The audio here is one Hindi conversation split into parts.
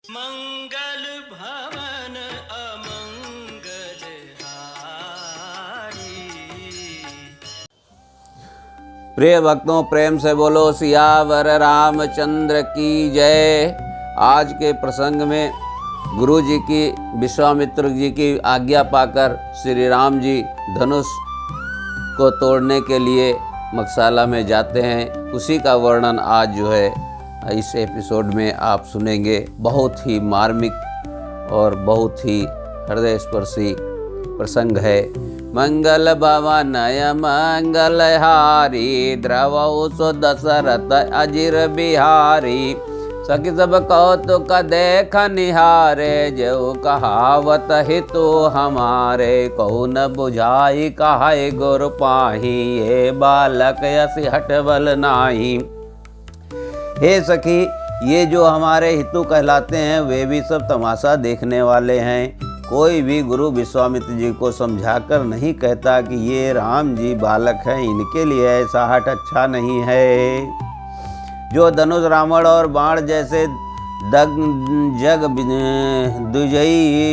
मंगल भवन अमंगल हारी। प्रिय भक्तों, प्रेम से बोलो सियावर रामचंद्र की जय। आज के प्रसंग में गुरु जी की, विश्वामित्र जी की आज्ञा पाकर श्री राम जी धनुष को तोड़ने के लिए मकसाला में जाते हैं। उसी का वर्णन आज जो है इस एपिसोड में आप सुनेंगे। बहुत ही मार्मिक और बहुत ही हृदय स्पर्शी प्रसंग है। मंगल भवनय मंगल हारी, द्रवौ सो दशरथ अजिर बिहारी। सखी सब कौतुक देख निहारे, जो कहावत हितु हमारे। कौन बुझाई कहाय गुर पाही, ये बालक यस हटबल नाही। हे सखी, ये जो हमारे हितु कहलाते हैं वे भी सब तमाशा देखने वाले हैं। कोई भी गुरु विश्वामित्र जी को समझाकर नहीं कहता कि ये राम जी बालक हैं, इनके लिए ऐसा हट अच्छा नहीं है। जो धनुष रावण और बाण जैसे जग दुजई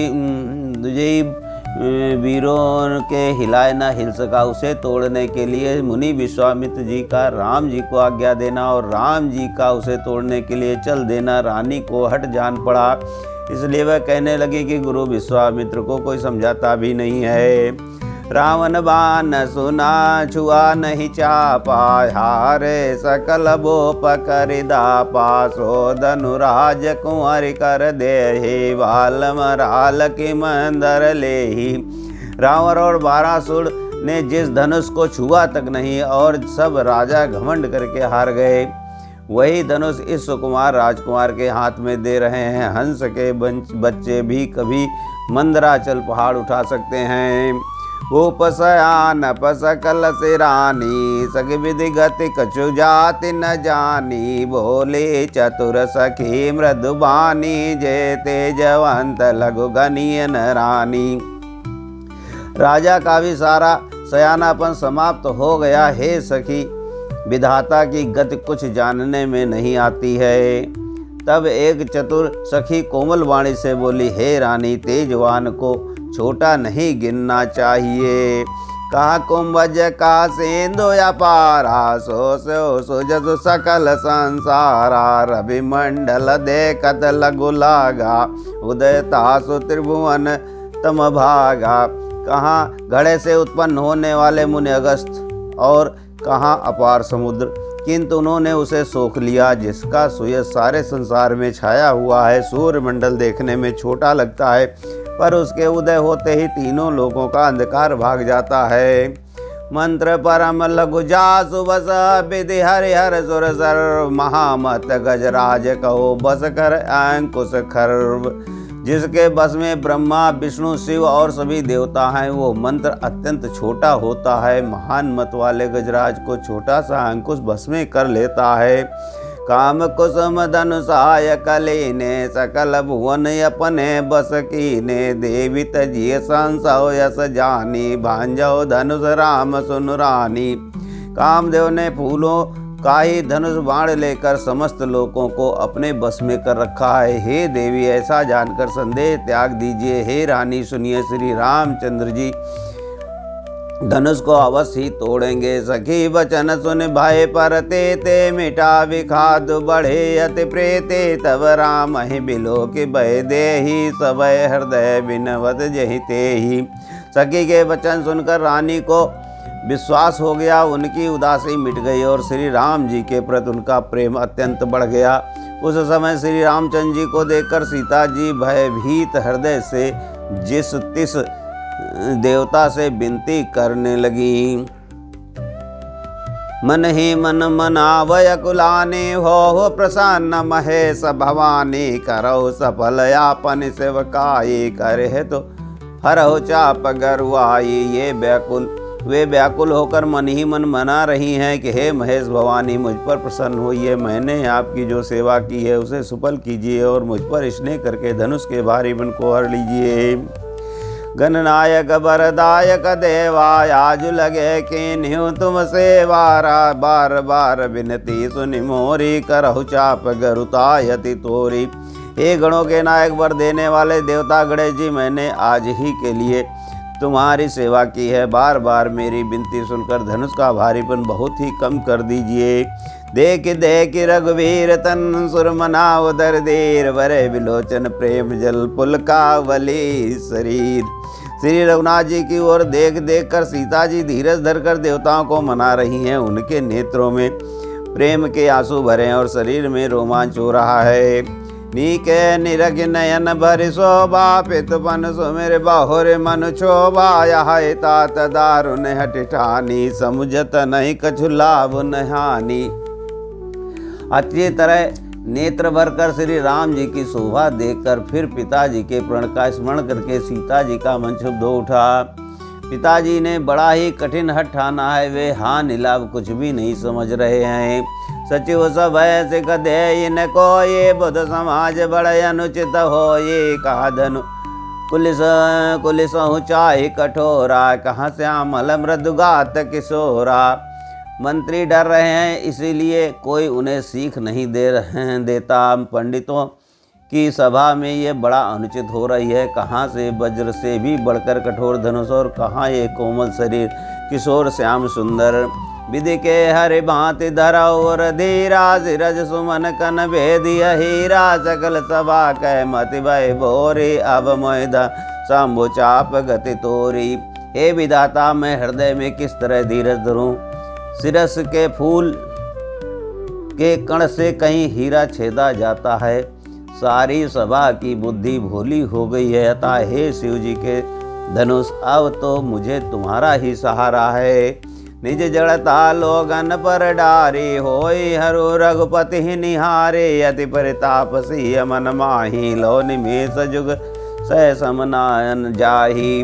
वीरों के हिलाए ना हिल सका, उसे तोड़ने के लिए मुनि विश्वामित्र जी का राम जी को आज्ञा देना और राम जी का उसे तोड़ने के लिए चल देना रानी को हट जान पड़ा। इसलिए वह कहने लगी कि गुरु विश्वामित्र को कोई समझाता भी नहीं है। रावण बाण सुना छुआ नहीं चापा, हारे सकल बोप कर दापा। सो धनुराज कुंवर कर दे, बाल मराल की मंदर ले ही। रावण और बारासुर ने जिस धनुष को छुआ तक नहीं और सब राजा घमंड करके हार गए, वही धनुष इस सुकुमार राजकुमार के हाथ में दे रहे हैं। हंस के बच्चे भी कभी मंदराचल पहाड़ उठा सकते हैं। उपसयान पसकल सिरानी, सग विधि गति कछु जाति न जानी। बोले चतुर सखी मृदुबानी, जे तेजवंत लघु गनीय न रानी। राजा का भी सारा सयानापन समाप्त हो गया। हे सखी, विधाता की गति कुछ जानने में नहीं आती है। तब एक चतुर सखी कोमल वाणी से बोली, हे रानी, तेजवान को छोटा नहीं गिनना चाहिए। कहा कुंभज का सेंदो या पारा, सो सुजस सकल संसारा। रवि मंडल देखत लघु लागा, उदय तासु त्रिभुवन तम भागा। कहाँ घड़े से उत्पन्न होने वाले मुनि अगस्त और कहाँ अपार समुद्र, किंतु उन्होंने उसे सोख लिया जिसका सुयश सारे संसार में छाया हुआ है। सूर्य मंडल देखने में छोटा लगता है, पर उसके उदय होते ही तीनों लोगों का अंधकार भाग जाता है। मंत्र परम लघु जासु बस, विधि हरिहर सुर सर। महामत गजराज कहो बस कर अंकुश खर्व। जिसके बस में ब्रह्मा विष्णु शिव और सभी देवता हैं, वो मंत्र अत्यंत छोटा होता है। महान मत वाले गजराज को छोटा सा अंकुश बस में कर लेता है। काम कुसुम धनुषाय कलीने, सकल भुवन अपने बस कीने। देवी तजिए संसव यस जानी, भांजो धनुष राम सुन रानी। कामदेव ने फूलों का ही धनुष बाण लेकर समस्त लोगों को अपने बस में कर रखा है। हे देवी, ऐसा जानकर संदेह त्याग दीजिए। हे रानी, सुनिए, श्री रामचंद्र जी धनुष को अवश्य ही तोड़ेंगे। सखी वचन सुन भय परते, ते मिटा विखाद बढ़े अति प्रेते। तब राम ही बिलो के भय दे ही, सबय हृदय बिनवत जहि ते ही। सखी के वचन सुनकर रानी को विश्वास हो गया, उनकी उदासी मिट गई और श्री राम जी के प्रति उनका प्रेम अत्यंत बढ़ गया। उस समय श्री रामचंद्र जी को देखकर सीता जी भयभीत हृदय से जिस तिस देवता से विनती करने लगी। मन ही मन मनावय कुलानी, हो प्रसन्न महेश भवानी। करौ सफल यापन सेवकाई, करे तो हरहु चाप गरुआई। वे व्याकुल होकर मन ही मन मना रही हैं कि हे महेश भवानी, मुझ पर प्रसन्न होइए। मैंने आपकी जो सेवा की है उसे सफल कीजिए और मुझ पर स्नेह करके धनुष के भारी मन को हर लीजिए। गणनायक वरदायक देवा, आज लगे किन्ह्यू तुम सेवारा। बार बार विनती सुनि मोरी, करहु चाप गरुतायति तोरी। हे गणों के नायक वर देने वाले देवता गणेश जी, मैंने आज ही के लिए तुम्हारी सेवा की है। बार बार मेरी विनती सुनकर धनुष का भारीपन बहुत ही कम कर दीजिए। देख देख रघुवीर तन सुरमना उदर देर, वरे विलोचन प्रेम जल पुलकावली शरीर। श्री रघुनाथ जी की ओर देख देख कर सीता जी धीरज धरकर देवताओं को मना रही हैं। उनके नेत्रों में प्रेम के आंसू भरे हैं और शरीर में रोमांच हो रहा है। नीके निरग नयन भरि शोभा, पितपन सुमिर बाहुर मन क्षोभा। यह तात दारुण हठ ठानी, समुझत नहीं कछु लाभ न हानि। अच्छी तरह नेत्र भरकर श्री राम जी की शोभा देखकर फिर पिताजी के प्रण का स्मरण करके सीता जी का मन क्षुब्ध हो उठा। पिताजी ने बड़ा ही कठिन हठ ठाना है। वे हानि लाभ कुछ भी नहीं समझ रहे हैं। सचिव सब ऐसे कदे इनको, ये बुध समाज बड़े अनुचित हो। ये कहा धनु कुलिस ऊंचाई कठोरा, कहाँ श्यामल मृदुगात किशोरा। मंत्री डर रहे हैं, इसीलिए कोई उन्हें सीख नहीं देता। पंडितों की सभा में ये बड़ा अनुचित हो रही है। कहाँ से वज्र से भी बढ़कर कठोर धनुष, और कहाँ ये कोमल शरीर किशोर श्याम सुंदर। विधि के हरि भांति धरा और धीरा, सिरज सुमन कन भेदिय हीरा। सकल सभा कह मति भय भोरी, अब मोहिदा शंभु चाप गति तोरी। हे विधाता, मैं हृदय में किस तरह धीरज धरूं। सिरस के फूल के कण से कहीं हीरा छेदा जाता है। सारी सभा की बुद्धि भोली हो गई है। अतः हे शिव जी के धनुष, अब तो मुझे तुम्हारा ही सहारा है। निज जड़ता लोगन पर डारी, होई हरु रघुपति ही निहारे। अति परिताप सिय मन माही, लो निमेष जुग सह समनायन जाही।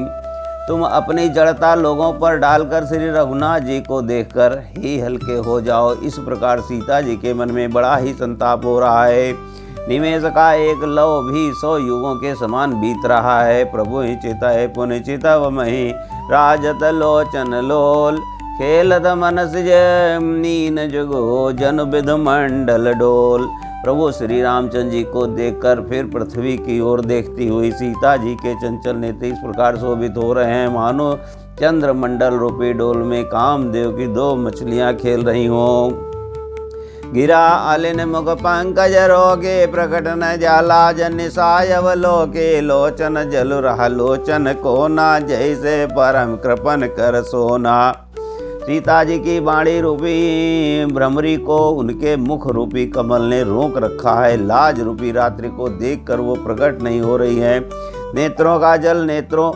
तुम अपनी जड़ता लोगों पर डालकर श्री रघुनाथ जी को देखकर ही हल्के हो जाओ। इस प्रकार सीता जी के मन में बड़ा ही संताप हो रहा है। निमेष का एक लव भी 100 युगों के समान बीत रहा है। प्रभु ही चिता है पुनि चितव मही, राजत लोचन लोल। खेलत मनस नीन जुगो, जन विध मंडल डोल। प्रभु श्री रामचंद्र जी को देखकर फिर पृथ्वी की ओर देखती हुई सीता जी के चंचल नेत्र इस प्रकार शोभित हो रहे हैं, मानो चंद्रमंडल रूपी डोल में कामदेव की 2 मछलियां खेल रही हों। गिरा आलिन मुख पंकज रोगे, प्रकट न जाला जन सायव लोके। लोचन जल रहा लोचन कोना, जैसे परम कृपन कर सोना। सीता जी की बाणी रूपी भ्रमरी को उनके मुख रूपी कमल ने रोक रखा है। लाज रूपी रात्रि को देखकर वो प्रकट नहीं हो रही है। नेत्रों का जल नेत्रों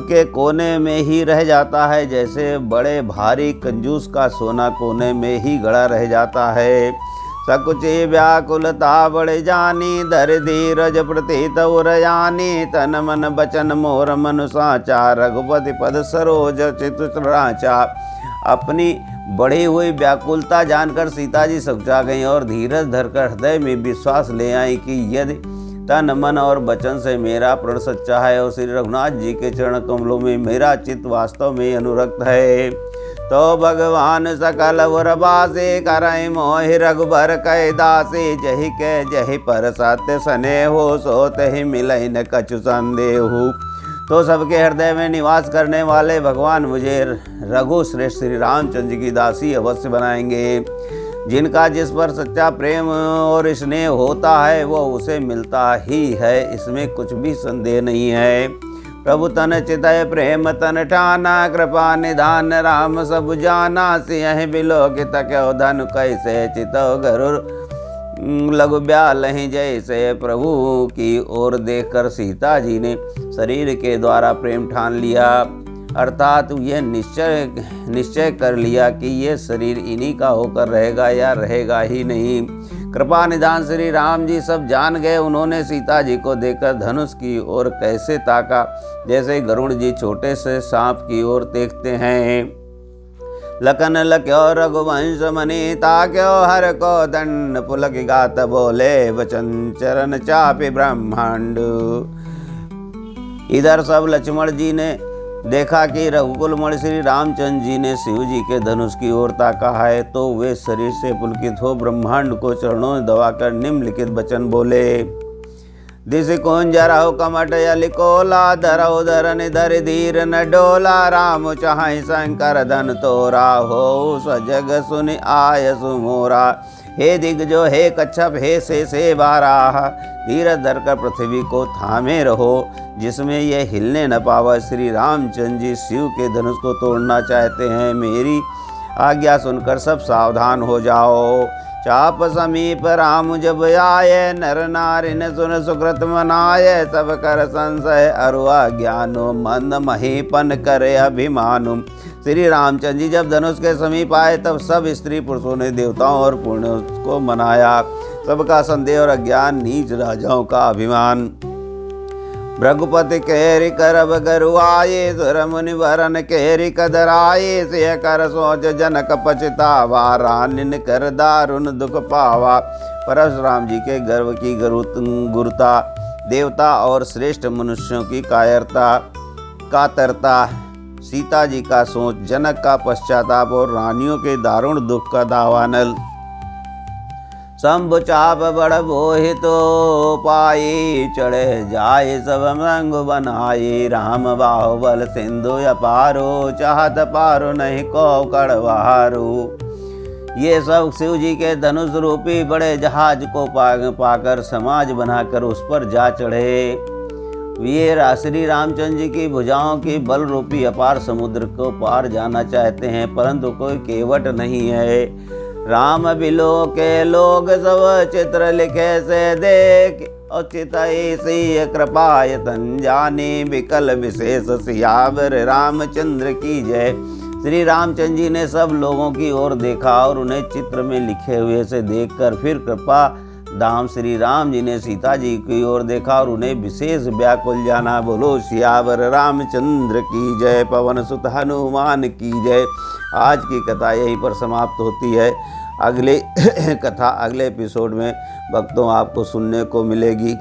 के कोने में ही रह जाता है, जैसे बड़े भारी कंजूस का सोना कोने में ही गड़ा रह जाता है। सकुचे व्याकुलता बढ़ जानी, धर धीरज प्रतीत उरयानी। तन मन बचन मोर मनु साचा, रघुपति पद सरोज चित राचा। अपनी बढ़ी हुई व्याकुलता जानकर सीता जी सकुचा गई और धीरज धरकर हृदय में विश्वास ले आई कि यदि तन मन और वचन से मेरा प्रण सच्चा है और श्री रघुनाथ जी के चरण कमलों में मेरा चित्त वास्तव में अनुरक्त है, तो भगवान सकल उरबासे करई मोहि रघुबर कै दासे। जहि के जहि पर सत्य सने हो, सोत ही मिलई न कछु संदेहु। तो सबके हृदय में निवास करने वाले भगवान मुझे रघु श्रेष्ठ श्री रामचंद्र जी की दासी अवश्य बनाएंगे। जिनका जिस पर सच्चा प्रेम और स्नेह होता है वो उसे मिलता ही है, इसमें कुछ भी संदेह नहीं है। प्रभु तन चितय प्रेम तन ठाना, कृपा निधान राम सब जाना। सिंह बिलोकित क्यों धन कैसे, चितौ गरुड़ लघु ब्यालहि जैसे। प्रभु की ओर देखकर सीता जी ने शरीर के द्वारा प्रेम ठान लिया, अर्थात ये निश्चय कर लिया कि ये शरीर इन्हीं का होकर रहेगा या रहेगा ही नहीं। कृपा निधान श्री राम जी सब जान गए। उन्होंने सीता जी को देखकर धनुष की ओर कैसे ताका, जैसे गरुड़ जी छोटे से सांप की ओर देखते हैं। लखन लक्यो रघुवंश मणि, ताक्यो हर को दंड पुलक गात बोले। वचन चरण चापि ब्रह्मांड। इधर सब लक्ष्मण जी ने देखा कि रघुकुल मणि श्री रामचंद्र जी ने शिव जी के धनुष की ओर ताका है, तो वे शरीर से पुलकित हो ब्रह्मांड को चरणों में दबाकर निम्नलिखित वचन बोले। दिस कुंजरहु कमट यलिकोला धरहु धरन धर धीर न डोला राम चाहि शंकर धन तोरा हो सजग सुन आय सुमोरा। हे दिग्गजो हे कच्छप हे से बाराह धीरज धरकर पृथ्वी को थामे रहो जिसमें यह हिलने न पावा। श्री रामचंद्र जी शिव के धनुष को तोड़ना चाहते हैं, मेरी आज्ञा सुनकर सब सावधान हो जाओ। चाप समीप राम जब आए नर नारी न सुन सुकृत मनाए। सब कर संशय अरुआ ज्ञानो मंद महीपन करे अभिमानु। श्री रामचंद्र जी जब धनुष के समीप आए तब सब स्त्री पुरुषों ने देवताओं और पुण्यों को मनाया। सबका संदेह और अज्ञान नीच राजाओं का अभिमान। भृगुपति केरि करब गरुआये सुर मुनि वरन केरि कदराये। से कर सोच जनक पछतावा रानिन कर दारुण दुख पावा। परशुराम जी के गर्व की गुरुता, देवता और श्रेष्ठ मनुष्यों की कातरता, सीता जी का सोच, जनक का पश्चाताप और रानियों के दारुण दुख का दावानल। शंभु चाप बड़ बोहितो पाई चढ़े जाए सब संग बनाए। राम बाहुबल सिंधु अपारो चाहत पारो नहीं को कड़वारो। ये सब शिव जी के धनुष रूपी बड़े जहाज को पाकर समाज बनाकर उस पर जा चढ़े। ये श्री रामचंद्र जी की भुजाओं की बल रूपी अपार समुद्र को पार जाना चाहते हैं, परंतु कोई केवट नहीं है। राम बिलो के लोग सब चित्र लिखे से देख और चितई कृपाय तन जाने विकल विशेष सियावर रामचंद्र की जय। श्री रामचंद्र जी ने सब लोगों की ओर देखा और उन्हें चित्र में लिखे हुए से देखकर फिर कृपा धाम श्री राम जी ने सीता जी की ओर देखा और उन्हें विशेष व्याकुल जाना। बोलो सियावर रामचंद्र की जय, पवन सुत हनुमान की जय। आज की कथा यहीं पर समाप्त होती है। अगले कथा अगले एपिसोड में भक्तों आपको सुनने को मिलेगी।